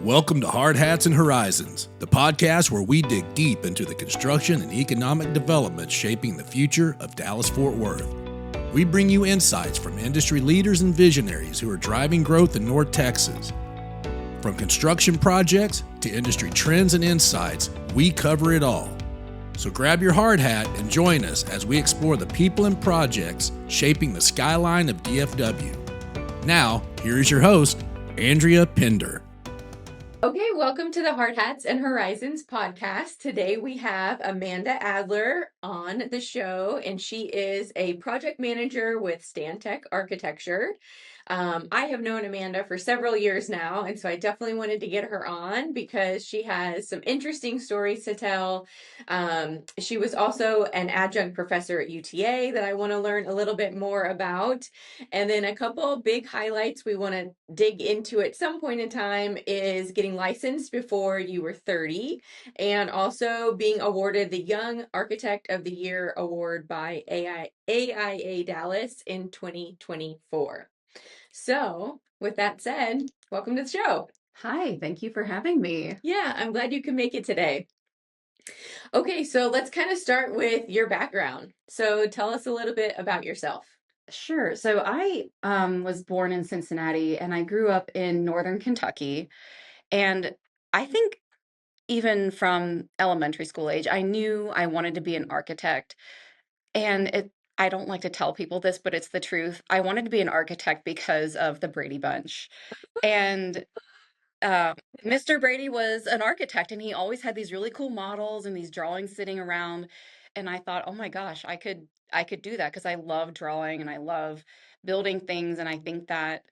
Welcome to Hard Hats and Horizons, the podcast where we dig deep into the construction and economic developments shaping the future of Dallas-Fort Worth. We bring you insights from industry leaders and visionaries who are driving growth in North Texas. From construction projects to industry trends and insights, we cover it all. So grab your hard hat and join us as we explore the people and projects shaping the skyline of DFW. Now, here is your host, Andrea Pender. Okay, welcome to the Hard Hats and Horizons podcast. Today we have Amanda Adler on the show, and she is a project manager with Stantec Architecture. I have known Amanda for several years now, and so I definitely wanted to get her on because she has some interesting stories to tell. She was also an adjunct professor at UTA that I want to learn a little bit more about. And then a couple big highlights we want to dig into at some point in time is getting licensed before you were 30, and also being awarded the Young Architect of the Year award by AIA Dallas in 2024. So, with that said, welcome to the show. Hi, thank you for having me. Yeah, I'm glad you can make it today. Okay, so let's kind of start with your background. So, tell us a little bit about yourself. Sure. So I was born in Cincinnati and I grew up in northern Kentucky. And I think even from elementary school age, I knew I wanted to be an architect. And I don't like to tell people this, but it's the truth. I wanted to be an architect because of the Brady Bunch. And uh, Mr. Brady was an architect and he always had these really cool models and these drawings sitting around. And I thought, oh my gosh, I could do that because I love drawing and I love building things. And I think that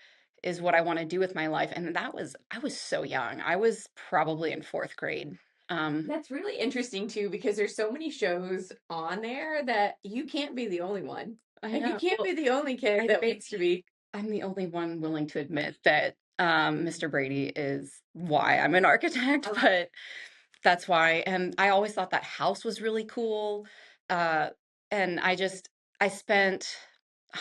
is what I want to do with my life. And I was so young. I was probably in fourth grade. That's really interesting too, because there's so many shows on there that you can't be the only one. I Like, you know. can't be the only kid that wants to be. I'm the only one willing to admit that Mr. Brady is why I'm an architect, but that's why. And I always thought that house was really cool. Uh, and I spent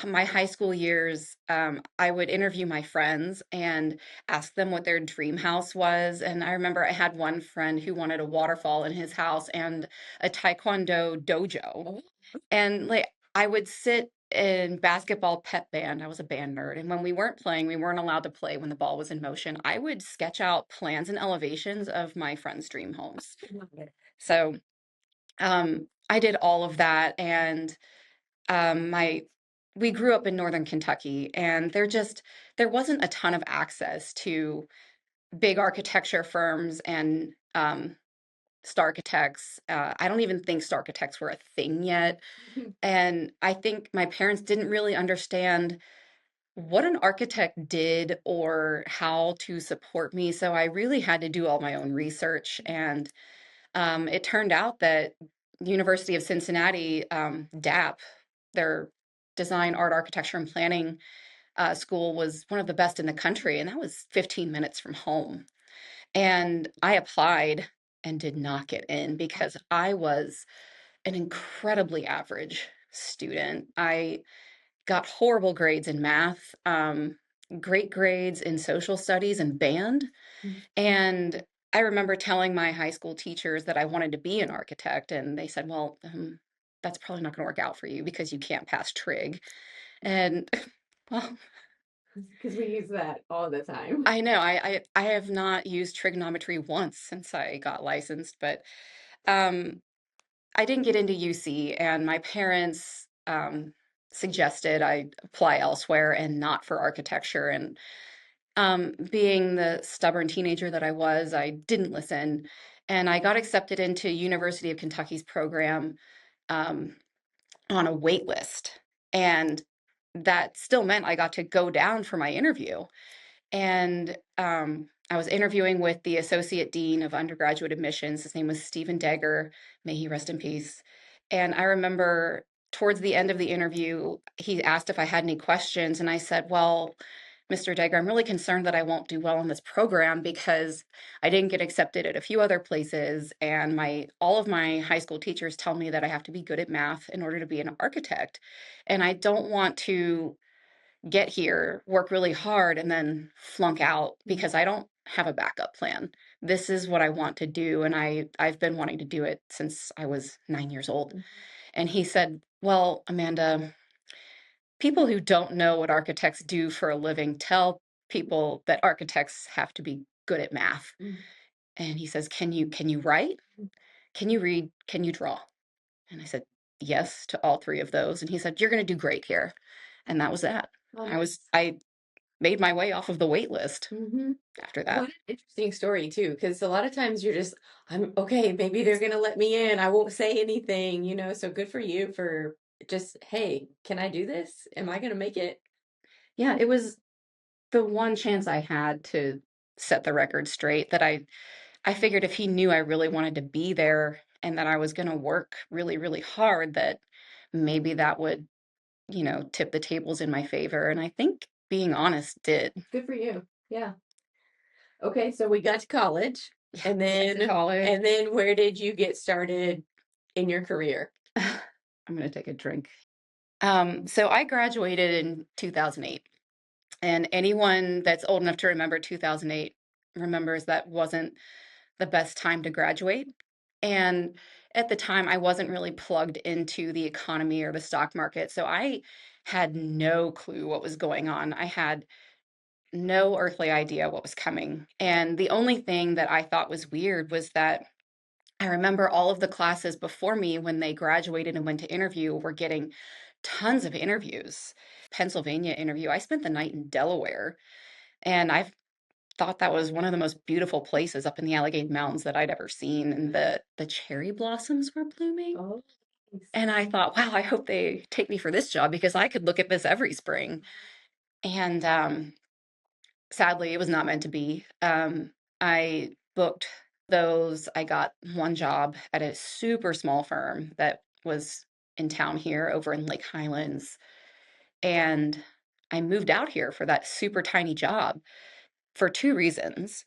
my high school years, I would interview my friends and ask them what their dream house was. And I remember I had one friend who wanted a waterfall in his house and a taekwondo dojo. And like I would sit in basketball pep band. I was a band nerd. And when we weren't playing, we weren't allowed to play when the ball was in motion. I would sketch out plans and elevations of my friends' dream homes. So I did all of that. And my we grew up in northern Kentucky, and there wasn't a ton of access to big architecture firms and Starchitects. I don't even think Starchitects were a thing yet. And I think my parents didn't really understand what an architect did or how to support me. So I really had to do all my own research. And it turned out that University of Cincinnati, DAP, their Design, Art, Architecture, and Planning school was one of the best in the country. And that was 15 minutes from home. And I applied and did not get in because I was an incredibly average student. I got horrible grades in math, great grades in social studies and band. And I remember telling my high school teachers that I wanted to be an architect, and they said, well, that's probably not going to work out for you because you can't pass trig. And well, Because we use that all the time. I know I have not used trigonometry once since I got licensed, but um, I didn't get into UC, and my parents suggested I apply elsewhere and not for architecture. And being the stubborn teenager that I was, I didn't listen, and I got accepted into University of Kentucky's program um, on a wait list, and that still meant I got to go down for my interview. And I was interviewing with the associate dean of undergraduate admissions. His name was Stephen Degger. May he rest in peace. And I remember towards the end of the interview, he asked if I had any questions. And I said, well, Mr. Degger, I'm really concerned that I won't do well in this program because I didn't get accepted at a few other places. And all of my high school teachers tell me that I have to be good at math in order to be an architect. And I don't want to get here, work really hard, and then flunk out because I don't have a backup plan. This is what I want to do, and I've been wanting to do it since I was 9 years old. And he said, "Well, Amanda, people who don't know what architects do for a living tell people that architects have to be good at math." And he says, "Can you write? Can you read? Can you draw?" And I said, "Yes" to all three of those. And he said, "You're going to do great here." And that was that. I made my way off of the wait list after that. What an interesting story too, because a lot of times you're just, I'm okay, maybe they're gonna let me in. I won't say anything, so good for you for just, hey, can I do this? Am I gonna make it? Yeah, it was the one chance I had to set the record straight that I figured if he knew I really wanted to be there and that I was going to work really, really hard, that maybe that would, tip the tables in my favor. And I think being honest did. Good for you. Yeah. Okay, so we got to college, and To college. and then where did you get started in your career? I'm going to take a drink. So I graduated in 2008. And anyone that's old enough to remember 2008 remembers that wasn't the best time to graduate. And at the time, I wasn't really plugged into the economy or the stock market. So I had no clue what was going on. I had no earthly idea what was coming. And the only thing that I thought was weird was that I remember all of the classes before me, when they graduated and went to interview, were getting tons of interviews. Pennsylvania interview. I spent the night in Delaware, and I thought that was one of the most beautiful places up in the Allegheny Mountains that I'd ever seen. And the cherry blossoms were blooming. Oh, And I thought, wow, I hope they take me for this job because I could look at this every spring. And sadly, it was not meant to be. I booked those. I got one job at a super small firm that was in town here over in Lake Highlands. And I moved out here for that super tiny job for two reasons.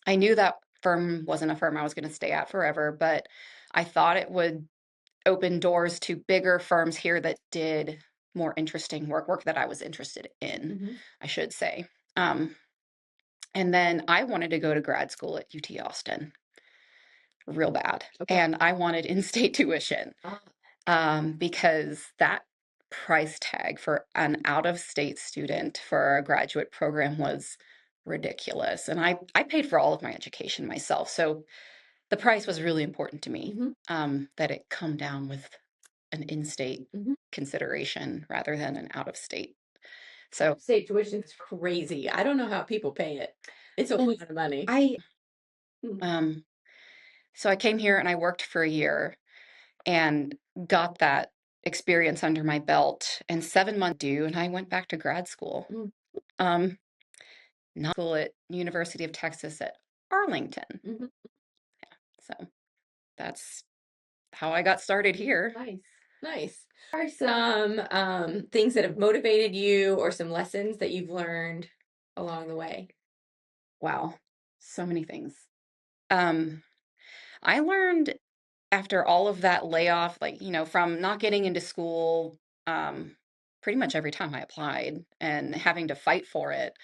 I knew that firm wasn't a firm I was going to stay at forever, but I thought it would open doors to bigger firms here that did more interesting work that I was interested in, I should say. And then I wanted to go to grad school at UT Austin real bad. Okay. And I wanted in-state tuition because that price tag for an out-of-state student for a graduate program was ridiculous. And I paid for all of my education myself. So the price was really important to me, that it come down with an in-state consideration rather than an out-of-state. So state tuition is crazy. I don't know how people pay it. It's a lot of money. So I came here and I worked for a year and got that experience under my belt, and 7 months due, and I went back to grad school. Not school at University of Texas at Arlington. Yeah, so that's how I got started here. Nice. Are some things that have motivated you or some lessons that you've learned along the way? Wow, so many things. I learned after all of that layoff, from not getting into school, pretty much every time I applied and having to fight for it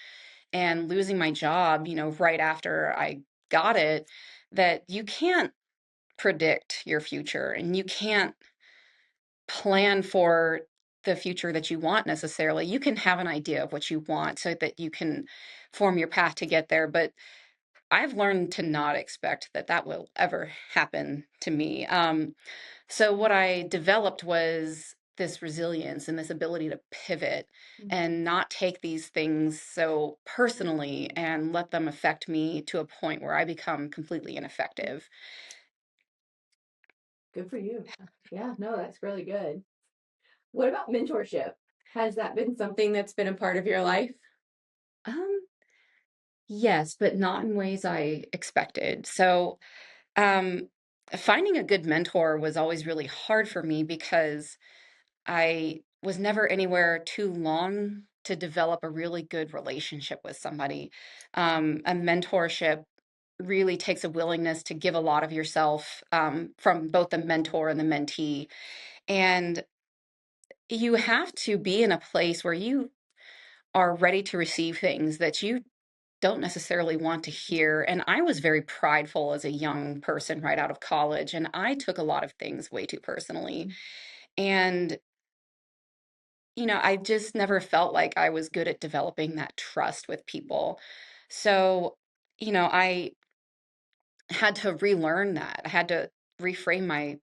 and losing my job, right after I got it, that you can't predict your future and you can't plan for the future that you want necessarily. You can have an idea of what you want so that you can form your path to get there, but I've learned to not expect that will ever happen to me. So what I developed was this resilience and this ability to pivot and not take these things so personally and let them affect me to a point where I become completely ineffective. Good for you. Yeah, no, that's really good. What about mentorship? Has that been something that's been a part of your life? Yes, but not in ways I expected. So, finding a good mentor was always really hard for me because I was never anywhere too long to develop a really good relationship with somebody. A mentorship really takes a willingness to give a lot of yourself, from both the mentor and the mentee. And you have to be in a place where you are ready to receive things that you don't necessarily want to hear. And I was very prideful as a young person right out of college, and I took a lot of things way too personally. And, I just never felt like I was good at developing that trust with people. So, I had to relearn that. I had to reframe my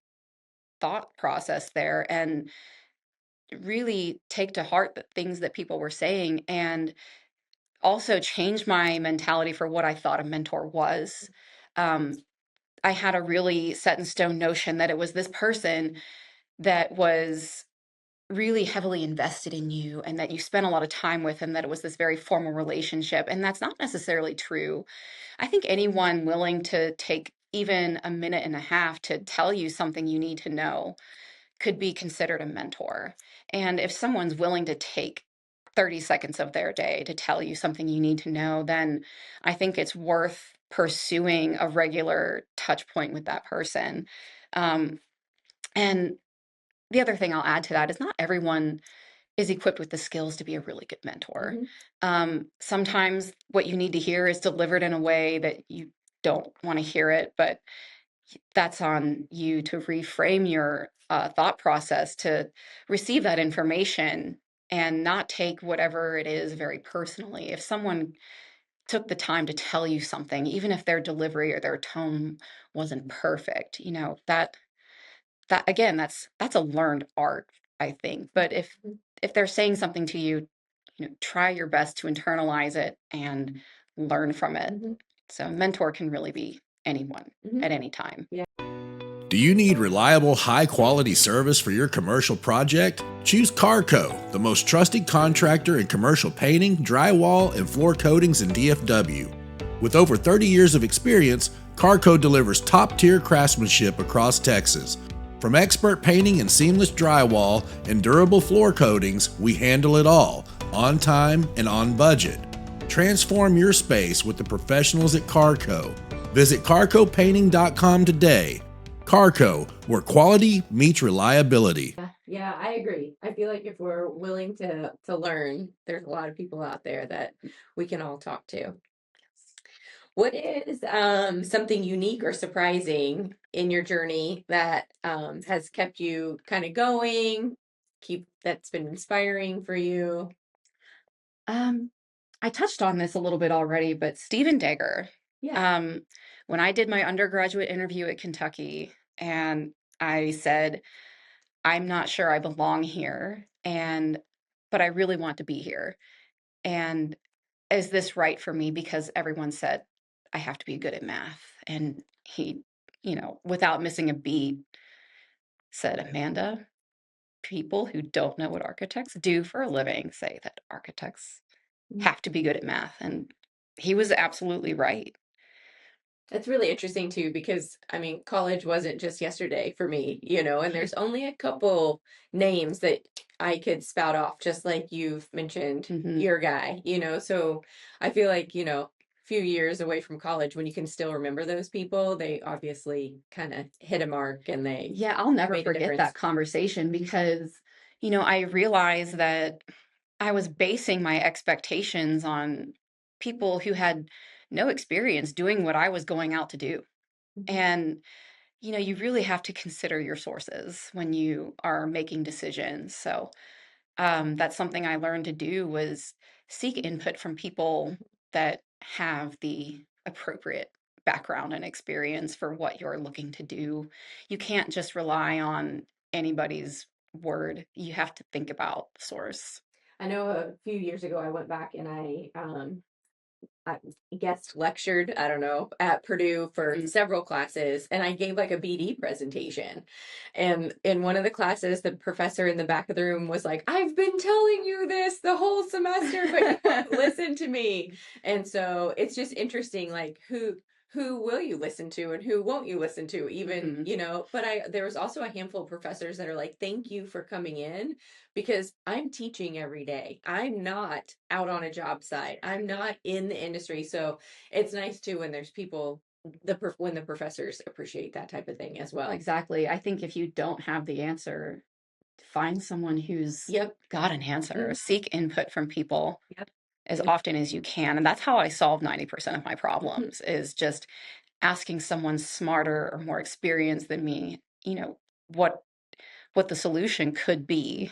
thought process there and really take to heart the things that people were saying, and also change my mentality for what I thought a mentor was. Um, I had a really set in stone notion that it was this person that was really heavily invested in you and that you spent a lot of time with, and that it was this very formal relationship. And that's not necessarily true. I think anyone willing to take even a minute and a half to tell you something you need to know could be considered a mentor. And if someone's willing to take 30 seconds of their day to tell you something you need to know, then I think it's worth pursuing a regular touch point with that person. Um, and the other thing I'll add to that is not everyone is equipped with the skills to be a really good mentor. Sometimes what you need to hear is delivered in a way that you don't want to hear it, but that's on you to reframe your thought process to receive that information and not take whatever it is very personally. If someone took the time to tell you something, even if their delivery or their tone wasn't perfect, that again, that's a learned art, I think. But if they're saying something to you, try your best to internalize it and learn from it. So a mentor can really be anyone at any time. Yeah. Do you need reliable, high-quality service for your commercial project? Choose Carrco, the most trusted contractor in commercial painting, drywall, and floor coatings in DFW. With over 30 years of experience, Carrco delivers top-tier craftsmanship across Texas. From expert painting and seamless drywall and durable floor coatings, we handle it all, on time and on budget. Transform your space with the professionals at Carrco. Visit carcopainting.com today. Carrco, where quality meets reliability. Yeah, I agree. I feel like if we're willing to learn, there's a lot of people out there that we can all talk to. What is something unique or surprising in your journey that has kept you kind of going, that's been inspiring for you? I touched on this a little bit already, but Stephen Dagger. Yeah. When I did my undergraduate interview at Kentucky, and I said, I'm not sure I belong here, but I really want to be here. And is this right for me? Because everyone said I have to be good at math. And he, without missing a beat, said, Amanda, people who don't know what architects do for a living say that architects have to be good at math. And he was absolutely right. That's really interesting too, because I mean, college wasn't just yesterday for me, and there's only a couple names that I could spout off, just like you've mentioned your guy, so I feel like, few years away from college when you can still remember those people, they obviously kind of hit a mark and they Yeah, I'll never made a forget difference. that conversation because, I realized that I was basing my expectations on people who had no experience doing what I was going out to do. And, you really have to consider your sources when you are making decisions. So, that's something I learned to do was seek input from people that have the appropriate background and experience for what you're looking to do. You can't just rely on anybody's word. You have to think about the source. I know a few years ago I went back and I guest lectured, I don't know, at Purdue for several classes, and I gave like a BD presentation. And in one of the classes, the professor in the back of the room was like, I've been telling you this the whole semester, but you won't listen to me. And so it's just interesting, like who will you listen to and who won't you listen to, even, but there was also a handful of professors that are like, thank you for coming in, because I'm teaching every day. I'm not out on a job site. I'm not in the industry. So it's nice too when there's people, when the professors appreciate that type of thing as well. Exactly. I think if you don't have the answer, find someone who's Yep. got an answer, Mhm. seek input from people Yep. as Yep. often as you can. And that's how I solve 90% of my problems, is just asking someone smarter or more experienced than me, what the solution could be.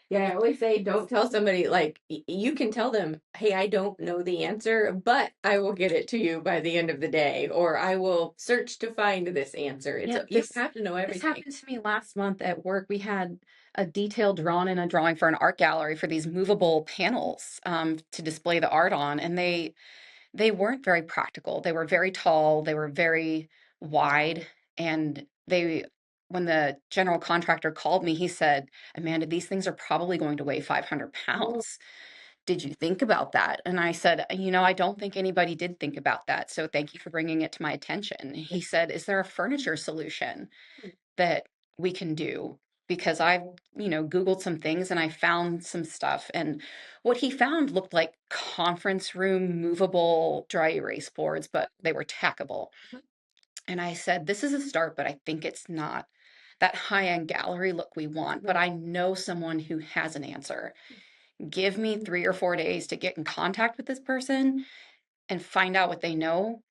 Yeah, I always say don't tell somebody, like, you can tell them, hey, I don't know the answer, but I will get it to you by the end of the day, or I will search to find this answer. Yeah, You don't have to know this everything. happened to me last month at work. We had a detail drawn in a drawing for an art gallery for these movable panels to display the art on, and they weren't very practical. They were very tall, they were very wide, and when the general contractor called me, he said, Amanda, these things are probably going to weigh 500 pounds. Did you think about that? And I said, I don't think anybody did think about that. So thank you for bringing it to my attention. He said, is there a furniture solution that we can do? Because I've, Googled some things and I found some stuff. And what he found looked like conference room movable dry erase boards, but they were tackable. And I said, this is a start, but I think it's not that high-end gallery look we want. But I know someone who has an answer. Give me 3 or 4 days to get in contact with this person and find out what they know,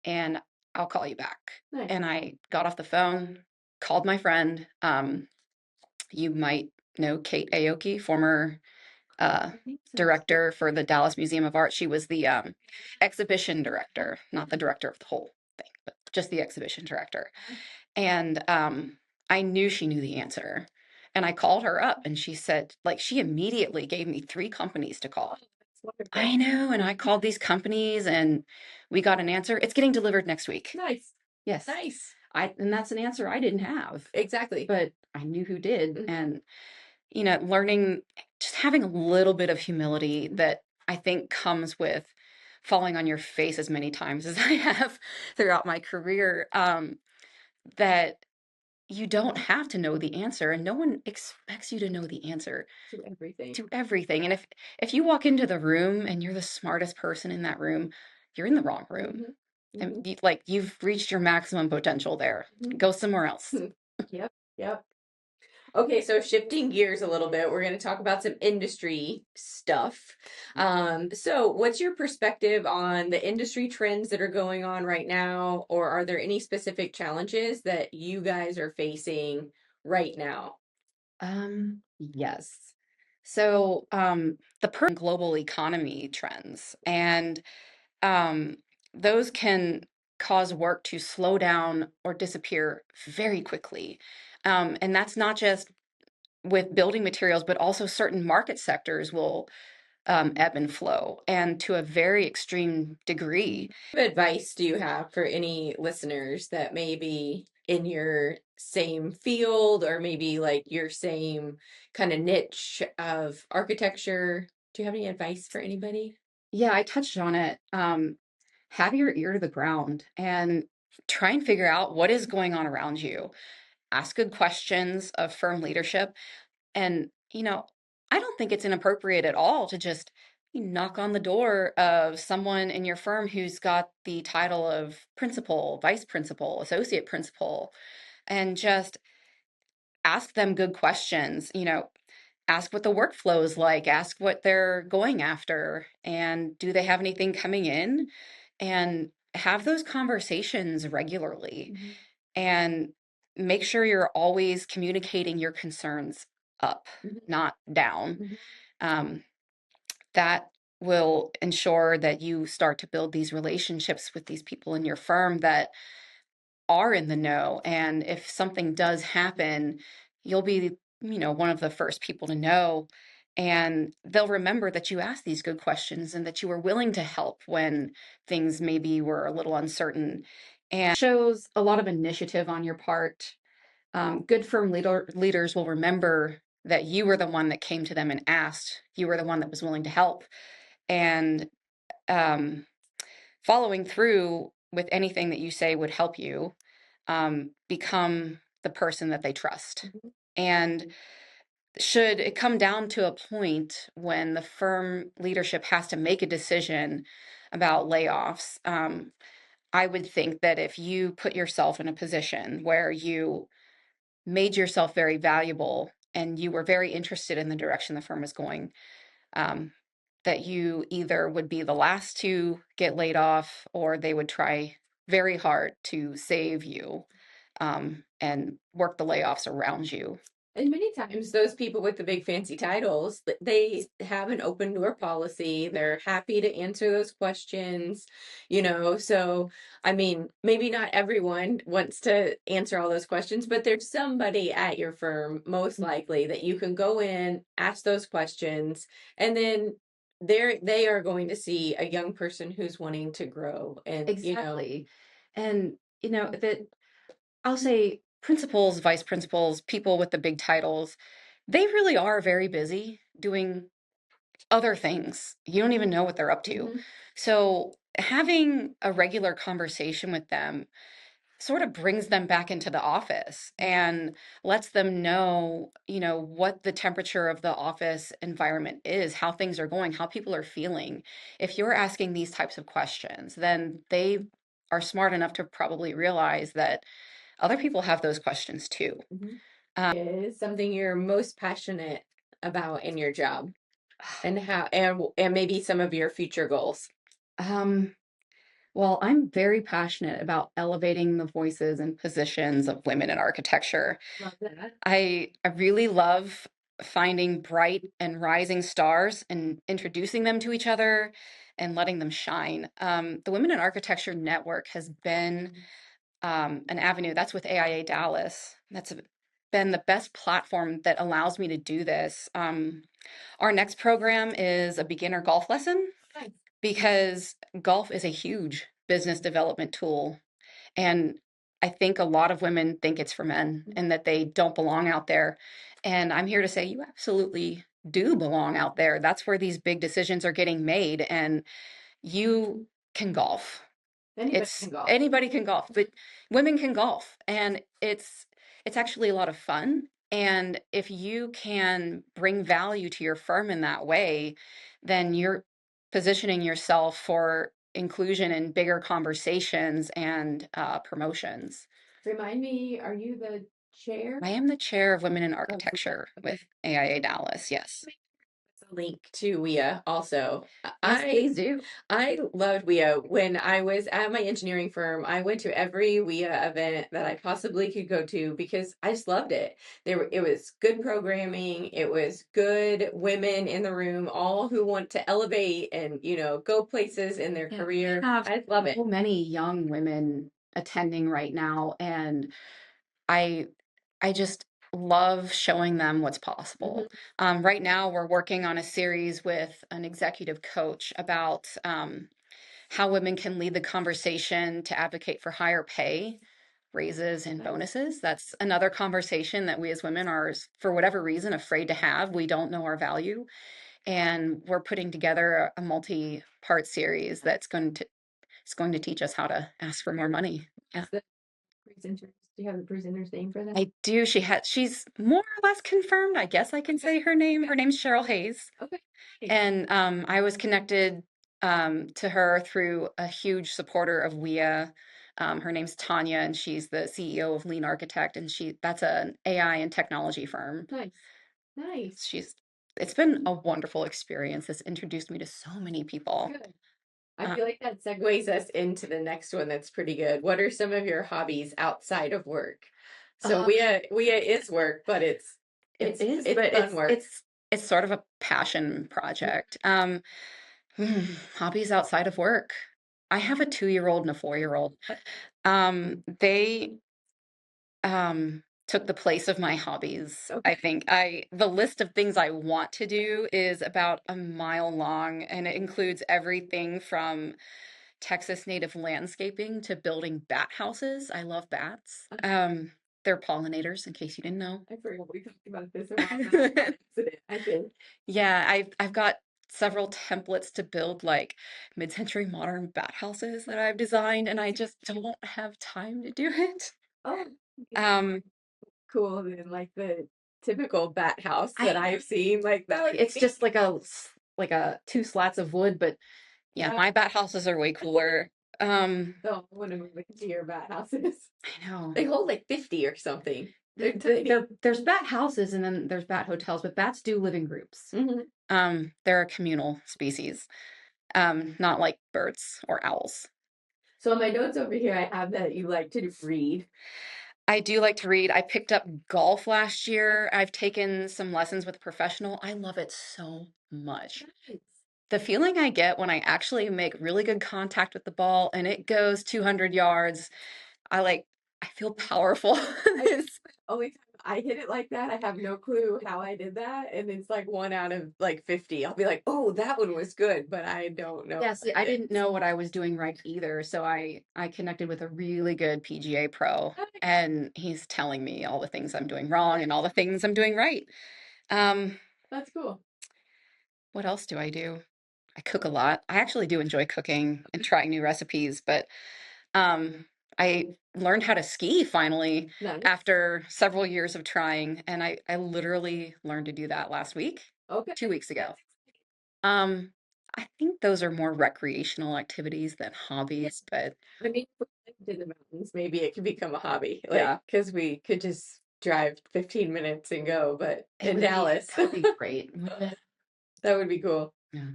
and I'll call you back. Nice. And I got off the phone, called my friend. You might know Kate Aoki, former director for the Dallas Museum of Art. She was the exhibition director, not the director of the whole thing, but just the exhibition director. And I knew she knew the answer. And I called her up and she said, like, she immediately gave me 3 companies to call. That's wonderful. I know. And I called these companies and we got an answer. It's getting delivered next week. Nice. Yes. Nice. And that's an answer I didn't have. Exactly. But I knew who did. Mhm. And, learning, just having a little bit of humility that I think comes with falling on your face as many times as I have throughout my career, that you don't have to know the answer, and no one expects you to know the answer To everything. to everything. And if you walk into the room and you're the smartest person in that room, you're in the wrong room. And you've reached your maximum potential there. Go somewhere else. Yep. Yep. Okay, so shifting gears a little bit, we're going to talk about some industry stuff. So what's your perspective on the industry trends that are going on right now, or are there any specific challenges that you guys are facing right now? Yes. So the global economy trends, and those can cause work to slow down or disappear very quickly. And that's not just with building materials, but also certain market sectors will ebb and flow, and to a very extreme degree. What advice do you have for any listeners that may be in your same field, or maybe like your same kind of niche of architecture? Do you have any advice for anybody? Yeah, I touched on it. Have your ear to the ground and try and figure out what is going on around you. Ask good questions of firm leadership. And, I don't think it's inappropriate at all to just knock on the door of someone in your firm who's got the title of principal, vice principal, associate principal, and just ask them good questions. Ask what the workflow is like, ask what they're going after, and do they have anything coming in? And have those conversations regularly, and make sure you're always communicating your concerns up, not down. That will ensure that you start to build these relationships with these people in your firm that are in the know. And if something does happen, you'll be, one of the first people to know. And they'll remember that you asked these good questions and that you were willing to help when things maybe were a little uncertain. And shows a lot of initiative on your part. Good firm leaders will remember that you were the one that came to them and asked. You were the one that was willing to help. And following through with anything that you say would help you become the person that they trust. And should it come down to a point when the firm leadership has to make a decision about layoffs, I would think that if you put yourself in a position where you made yourself very valuable and you were very interested in the direction the firm is going, that you either would be the last to get laid off or they would try very hard to save you, and work the layoffs around you. And many times, those people with the big fancy titles, they have an open door policy. They're happy to answer those questions, you know. So, I mean, maybe not everyone wants to answer all those questions, but there's somebody at your firm, most likely, that you can go in, ask those questions, and then they are going to see a young person who's wanting to grow. And, Exactly. And, that I'll say principals, vice principals, people with the big titles, they really are very busy doing other things. You don't even know what they're up to. Mhm. So having a regular conversation with them sort of brings them back into the office and lets them know, what the temperature of the office environment is, how things are going, how people are feeling. If you're asking these types of questions, then they are smart enough to probably realize that other people have those questions too. Mhm. Is something you're most passionate about in your job, and how, and maybe some of your future goals. Um, well, I'm very passionate about elevating the voices and positions of women in architecture. Love that. I really love finding bright and rising stars and introducing them to each other and letting them shine. The Women in Architecture Network has been an avenue. That's with AIA Dallas. That's been the best platform that allows me to do this. Our next program is a beginner golf lesson Nice. because golf is a huge business development tool. And I think a lot of women think it's for men and that they don't belong out there. And I'm here to say you absolutely do belong out there. That's where these big decisions are getting made. And you can golf. Anybody can golf, but women can golf, and it's actually a lot of fun. And if you can bring value to your firm in that way, then you're positioning yourself for inclusion in bigger conversations and promotions. Remind me, are you the chair? I am the chair of Women in Architecture with AIA Dallas. Yes. A link to WIA also. Yes, please do. I loved WIA. When I was at my engineering firm, I went to every WIA event that I possibly could go to because I just loved it. It was good programming, it was good women in the room, all who want to elevate and, go places in their career. I love it. So many young women attending right now, and I just love showing them what's possible. Right now, we're working on a series with an executive coach about how women can lead the conversation to advocate for higher pay, raises, and bonuses. That's another conversation that we as women are, for whatever reason, afraid to have. We don't know our value. And we're putting together a multi-part series that's going to teach us how to ask for more money. Yeah. Do you have the presenter's name for that? I do. She's more or less confirmed. I guess I can say her name. Her name's Cheryl Hayes. Okay. And I was connected to her through a huge supporter of WIA. Her name's Tanya, and she's the CEO of Lean Architect, and that's an AI and technology firm. Nice. It's been a wonderful experience. It's introduced me to so many people. Good. I feel like that segues us into the next one that's pretty good. What are some of your hobbies outside of work? So WIA is work, but it's fun work. It's sort of a passion project. Hobbies outside of work. I have a 2-year-old and a 4-year-old. They took the place of my hobbies. Okay. I think the list of things I want to do is about a mile long, and it includes everything from Texas native landscaping to building bat houses. I love bats. They're pollinators, in case you didn't know. I forgot we talked about this about I did. Yeah, I've got several templates to build like mid-century modern bat houses that I've designed, and I just don't have time to do it. Oh, Um, cool than like the typical bat house that I've seen. Like that. it's just like a 2 slats of wood, but yeah, my bat houses are way cooler. Oh, I want to move into your bat houses. I know. They hold like 50 or something. There's bat houses and then there's bat hotels, but bats do live in groups. They're a communal species, not like birds or owls. So in my notes over here, I have that you like to read. I do like to read. I picked up golf last year. I've taken some lessons with a professional. I love it so much. Nice. The feeling I get when I actually make really good contact with the ball and it goes 200 yards, I feel powerful. Only time I hit it like that, I have no clue how I did that, and it's like 1 out of like 50. I'll be like, "Oh, that one was good," but I don't know. Yes, I didn't know what I was doing right either. So I connected with a really good PGA pro, and he's telling me all the things I'm doing wrong and all the things I'm doing right. That's cool. What else do I do? I cook a lot. I actually do enjoy cooking and trying new recipes, but I learned how to ski finally Nice. after several years of trying, and I literally learned to do that last week, Okay. 2 weeks ago. I think those are more recreational activities than hobbies, but I mean, if we lived in the mountains, maybe it could become a hobby. Yeah. Because we could just drive 15 minutes and go, but it in would be- Dallas, that would be great. that would be cool. Yeah.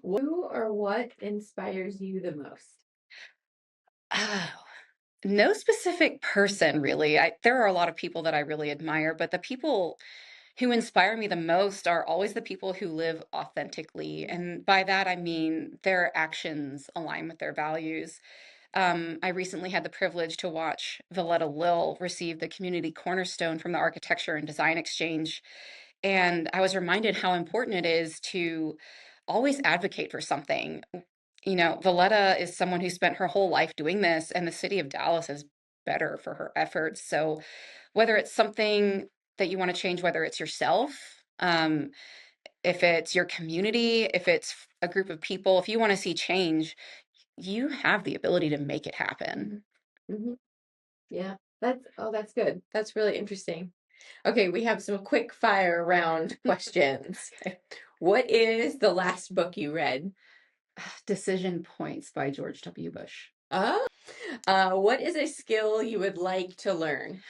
Who or what inspires you the most? Oh, no specific person, really. There are a lot of people that I really admire, but the people who inspire me the most are always the people who live authentically. And by that, I mean their actions align with their values. I recently had the privilege to watch Valletta Lil receive the Community Cornerstone from the Architecture and Design Exchange. And I was reminded how important it is to always advocate for something. Valletta is someone who spent her whole life doing this, and the city of Dallas is better for her efforts. So, whether it's something that you want to change, whether it's yourself, if it's your community, if it's a group of people, if you want to see change, you have the ability to make it happen. Yeah, that's good. That's really interesting. Okay, we have some quick fire round questions. What is the last book you read? Decision Points by George W. Bush. What is a skill you would like to learn?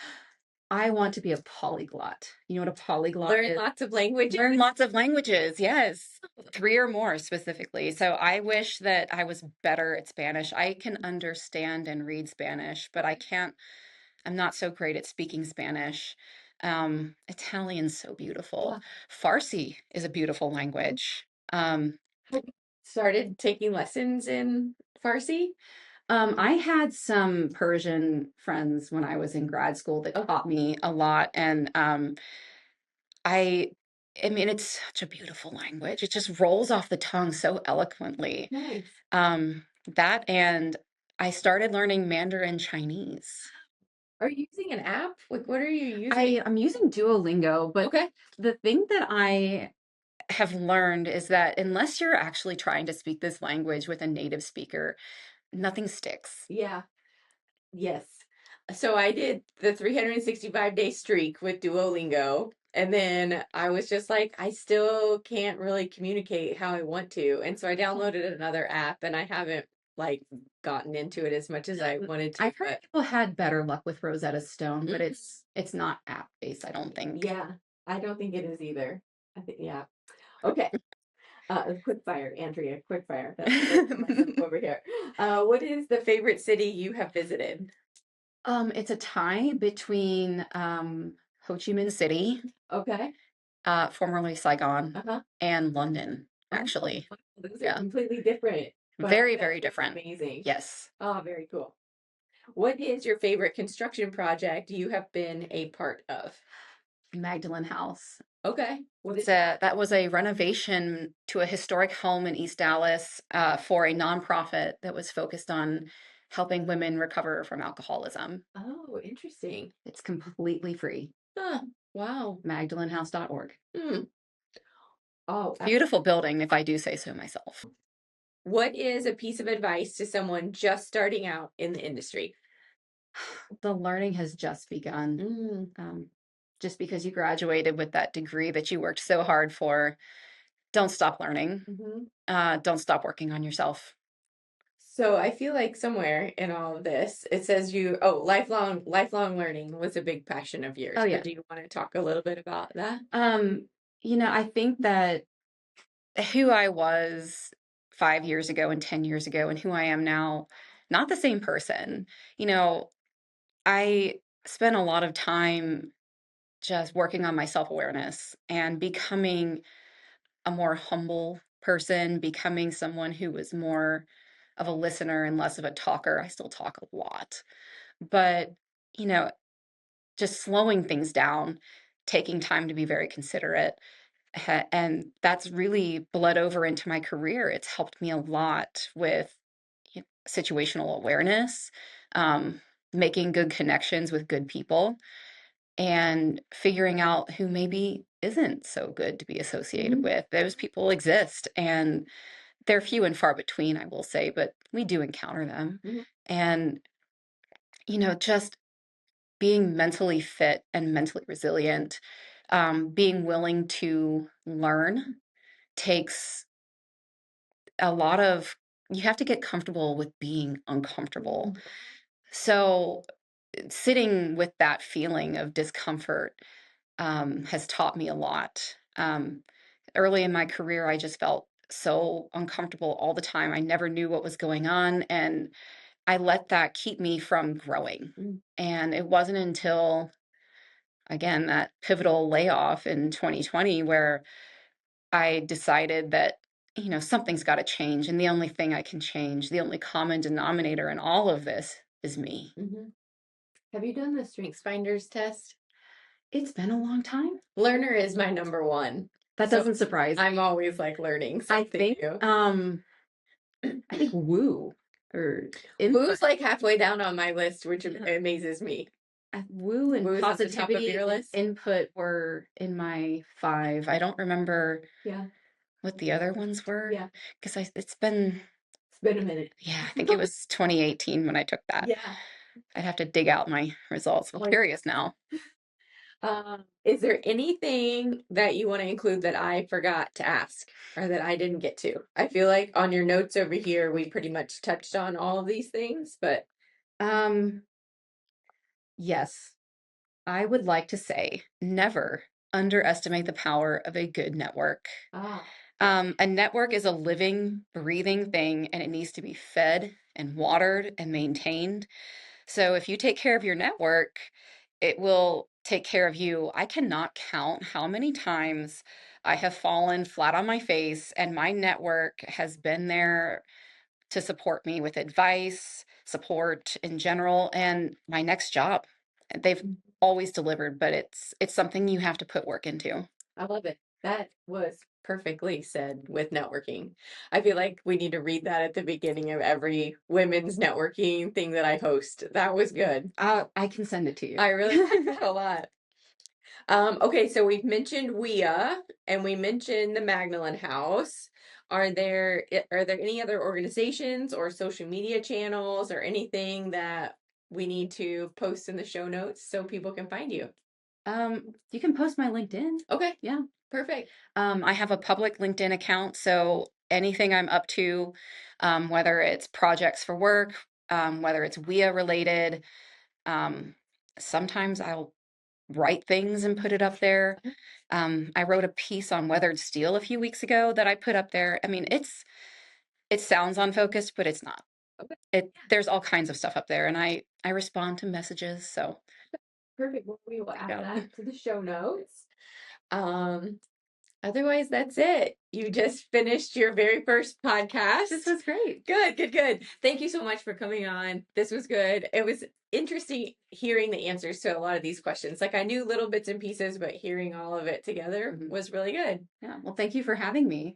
I want to be a polyglot. You know what a polyglot Learn is? lots of languages? Learn lots of languages, yes. 3 or more specifically. So I wish that I was better at Spanish. I can understand and read Spanish, but I'm not so great at speaking Spanish. Italian's so beautiful. Farsi is a beautiful language. Started taking lessons in Farsi? I had some Persian friends when I was in grad school that taught me a lot, and I mean, it's such a beautiful language. It just rolls off the tongue so eloquently. Nice. That and I started learning Mandarin Chinese. Are you using an app? Like, what are you using? I'm using Duolingo, but Okay. the thing that I have learned is that unless you're actually trying to speak this language with a native speaker, nothing sticks. Yeah. Yes. So I did the 365-day streak with Duolingo, and then I was just like, I still can't really communicate how I want to. And so I downloaded another app, and I haven't like gotten into it as much as I wanted to. I've heard people had better luck with Rosetta Stone, but it's not app based, I don't think. Yeah, I don't think it is either. I think yeah. Okay. Quick fire, Andrea, quick fire. That's over here. What is the favorite city you have visited? It's a tie between Ho Chi Minh City, Okay. formerly Saigon, and London, Oh, actually. those are completely different. But Very, very different. Amazing. Yes. Oh, very cool. What is your favorite construction project you have been a part of? Magdalen House. Okay. That was a renovation to a historic home in East Dallas for a nonprofit that was focused on helping women recover from alcoholism. Oh, interesting. It's completely free. Wow. MagdalenHouse.org. Oh, beautiful building, if I do say so myself. What is a piece of advice to someone just starting out in the industry? The learning has just begun. Just because you graduated with that degree that you worked so hard for, don't stop learning. Don't stop working on yourself. So I feel like somewhere in all of this, it says lifelong learning was a big passion of yours. Oh, yeah. But do you want to talk a little bit about that? I think that who I was 5 years ago and 10 years ago and who I am now, not the same person. You know, I spent a lot of time just working on my self-awareness and becoming a more humble person, becoming someone who was more of a listener and less of a talker. I still talk a lot, but you know, just slowing things down, taking time to be very considerate. And that's really bled over into my career. It's helped me a lot with situational awareness, um, making good connections with good people, and figuring out who maybe isn't so good to be associated with. Those people exist, and they're few and far between, I will say, but we do encounter them. And, just being mentally fit and mentally resilient, being willing to learn takes a lot of, you have to get comfortable with being uncomfortable. So, sitting with that feeling of discomfort has taught me a lot. Early in my career, I just felt so uncomfortable all the time. I never knew what was going on, and I let that keep me from growing. And it wasn't until, again, that pivotal layoff in 2020 where I decided that, something's got to change. And the only thing I can change, the only common denominator in all of this is me. Have you done the Strengths Finders test? It's been a long time. Learner is my number one. That So doesn't surprise me. I'm always like learning I something think, new. I think woo or Woo's like halfway down on my list, which amazes me. woo and Woo's at the top of positivity your and list? input were in my 5. I don't remember what the other ones were. Yeah. Because it's been a minute. Yeah, I think it was 2018 when I took that. Yeah. I'd have to dig out my results. I'm curious now. Is there anything that you want to include that I forgot to ask or that I didn't get to? I feel like on your notes over here, we pretty much touched on all of these things, but Yes, I would like to say never underestimate the power of a good network. A network is a living, breathing thing, and it needs to be fed and watered and maintained. So if you take care of your network, it will take care of you. I cannot count how many times I have fallen flat on my face, and my network has been there to support me with advice, support in general, and my next job. They've always delivered, but it's something you have to put work into. I love it. That was perfectly said with networking. I feel like we need to read that at the beginning of every women's networking thing that I host. That was good. I can send it to you. I really like that a lot. Okay, so we've mentioned WIA and we mentioned the Magdalene House. Are there any other organizations or social media channels or anything that we need to post in the show notes so people can find you? You can post my LinkedIn. Okay. Yeah. Perfect. I have a public LinkedIn account, so anything I'm up to, whether it's projects for work, whether it's WIA related, sometimes I'll write things and put it up there. I wrote a piece on weathered steel a few weeks ago that I put up there. I mean, it sounds unfocused, but it's not. There's all kinds of stuff up there, and I respond to messages. So perfect. Well, we will add that to the show notes. Otherwise, that's it. You just finished your very first podcast. This was great. Good. Thank you so much for coming on. This was good. It was interesting hearing the answers to a lot of these questions. Like I knew little bits and pieces, but hearing all of it together was really good. Yeah. Well, thank you for having me.